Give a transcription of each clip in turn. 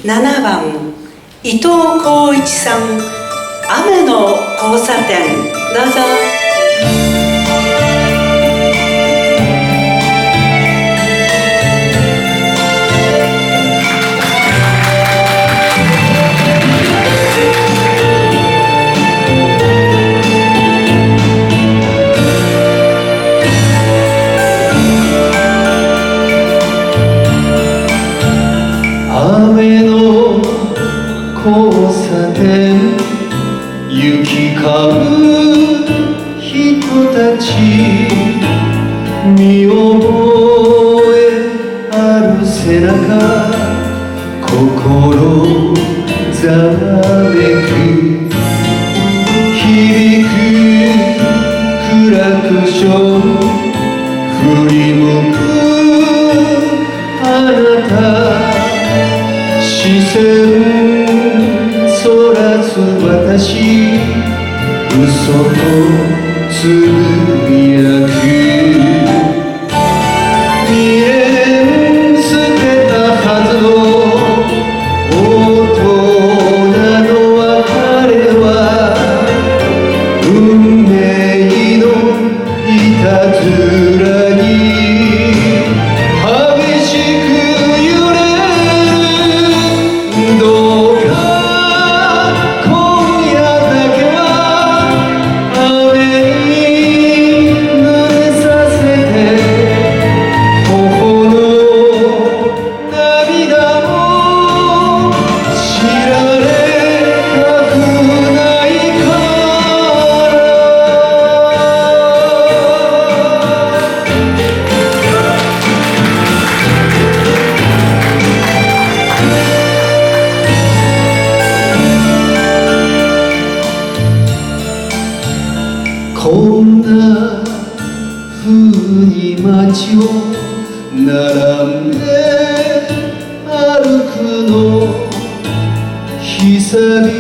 7番伊東光一さん、雨の交差点。どうぞ。雨の交差点、行き交う人たち、見覚えある背中、心ざわめく、響くクラクション、振り向くあなた、視線そらす私、嘘とつぶやく、未練捨てたはずの大人の別れは、運命のいたずらに激しく揺れ、どうか今夜だけは雨に濡れさせて、頬の涙も知られたくないから。こんな風に街を並んで歩くの、久々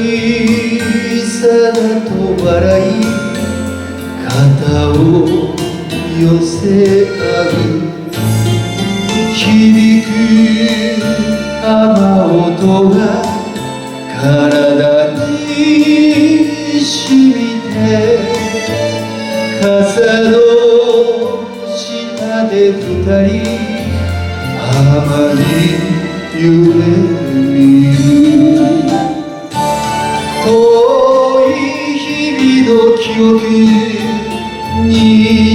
だと笑い肩を寄せ合う、響く雨音が体に染みて、傘の下で二人浜に夢見る、遠い日々の記憶に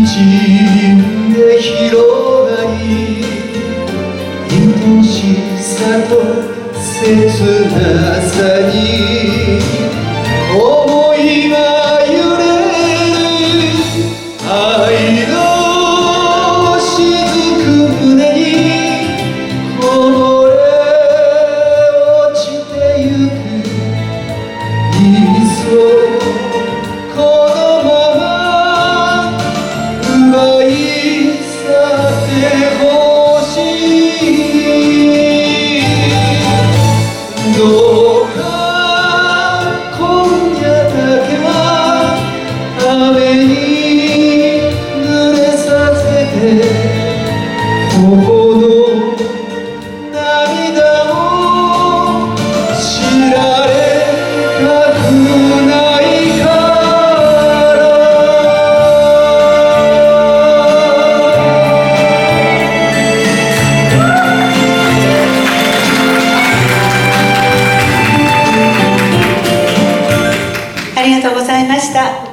じんで広がり、愛しさと切なさに思いが揺れ、愛の雫胸にこぼれ落ちてゆく、いっそこのまま奪い去ってほしい。どうか今夜だけは雨に濡れさせて、頬の涙も知られたくないから。ありがとうございました。